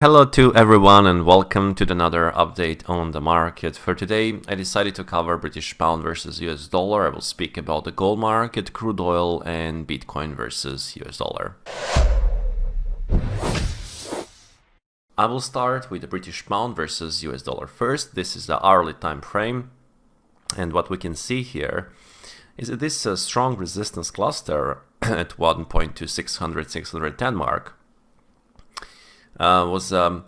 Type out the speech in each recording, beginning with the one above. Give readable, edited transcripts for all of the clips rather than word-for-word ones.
Hello to everyone and welcome to another update on the market. For today, I decided to cover British pound versus US dollar. I will speak about the gold market, crude oil and Bitcoin versus US dollar. I will start with the British pound versus US dollar first. This is the hourly time frame. And what we can see here is that this strong resistance cluster at 1.2600-610 mark was a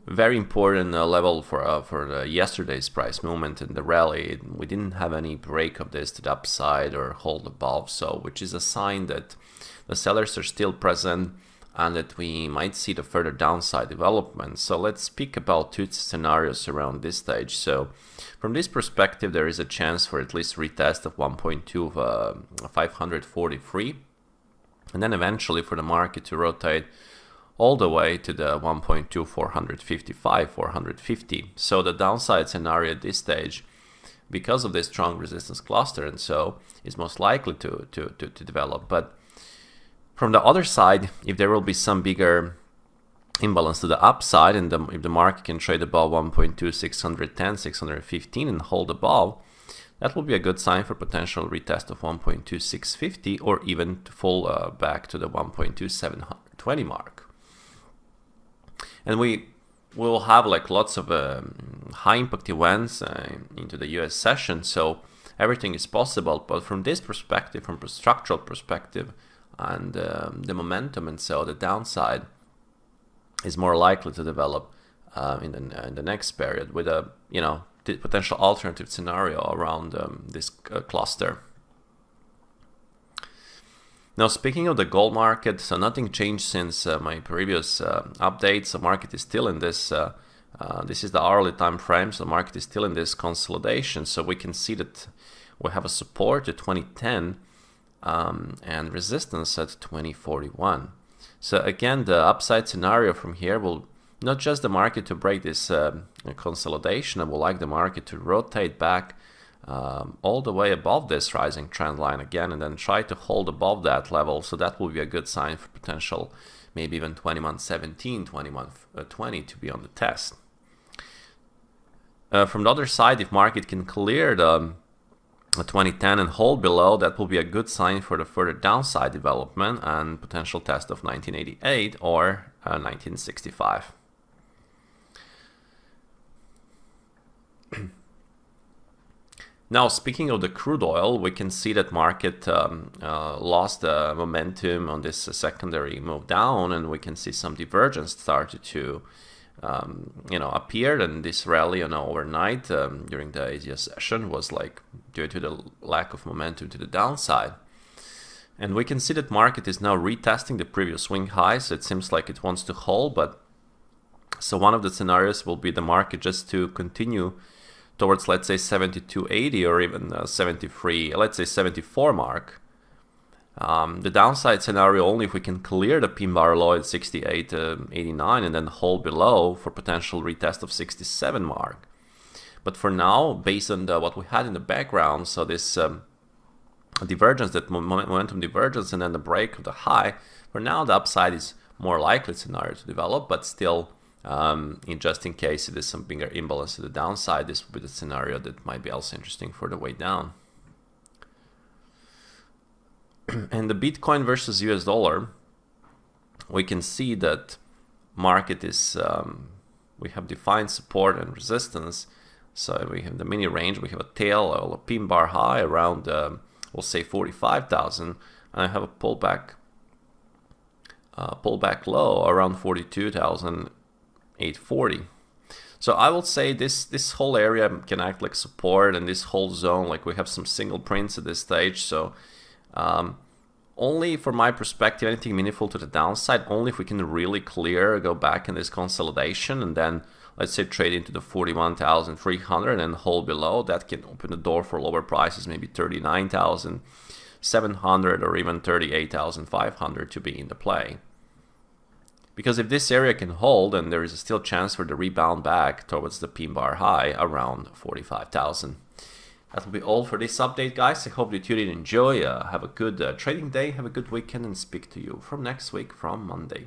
very important level for yesterday's price movement in the rally. We didn't have any break of this to the upside or hold above, so which is a sign that the sellers are still present and that we might see the further downside development. So let's speak about two scenarios around this stage. So from this perspective, there is a chance for at least retest of 1.2543, and then eventually for the market to rotate all the way to the 1.2455, 450. So the downside scenario at this stage, because of this strong resistance cluster and so, is most likely to develop. But from the other side, if there will be some bigger imbalance to the upside and if the market can trade above 1.2610, 615 and hold above, that will be a good sign for potential retest of 1.2650 or even to fall back to the 1.2720 mark. And we will have like lots of high impact events into the US session, so everything is possible. But from this perspective, from a structural perspective and the momentum and so, the downside is more likely to develop in the next period with a the potential alternative scenario around this cluster. Now, speaking of the gold market, so nothing changed since my previous updates. The market is still in this, this is the hourly time frame, so the market is still in this consolidation. So we can see that we have a support at 2010 and resistance at 2041. So again, the upside scenario from here will not just the market to break this consolidation, I would like the market to rotate back all the way above this rising trend line again and then try to hold above that level. So that will be a good sign for potential maybe even 21.17, 21.20 to be on the test. From the other side, if market can clear the 2010 and hold below, that will be a good sign for the further downside development and potential test of 1988 or 1965. Now, speaking of the crude oil, we can see that market lost momentum on this secondary move down, and we can see some divergence started to appear. And this rally overnight during the Asia session was like due to the lack of momentum to the downside. And we can see that market is now retesting the previous swing high, so it seems like it wants to hold. But so one of the scenarios will be the market just to continue towards, let's say, 72.80 or even 73, let's say 74 mark. The downside scenario only if we can clear the pin bar low at 68.89 and then hold below for potential retest of 67 mark. But for now, based on what we had in the background, so this divergence, that momentum divergence and then the break of the high, for now the upside is more likely scenario to develop, but still just in case there's some bigger imbalance to the downside, this would be the scenario that might be also interesting for the way down. And the Bitcoin versus US dollar, we can see that market is, we have defined support and resistance. So we have the mini range, we have a tail or a pin bar high around, we'll say 45,000, and I have a pullback low around 42,840. So I will say this whole area can act like support, and this whole zone, like we have some single prints at this stage. So only for my perspective, anything meaningful to the downside, only if we can really clear, go back in this consolidation, and then let's say trade into the 41,300 and hold below. That can open the door for lower prices, maybe 39,700 or even 38,500 to be in the play. Because if this area can hold, then there is still chance for the rebound back towards the pin bar high around 45,000. That will be all for this update, guys. I hope you tuned in and enjoy. Have a good trading day, have a good weekend, and speak to you from next week from Monday.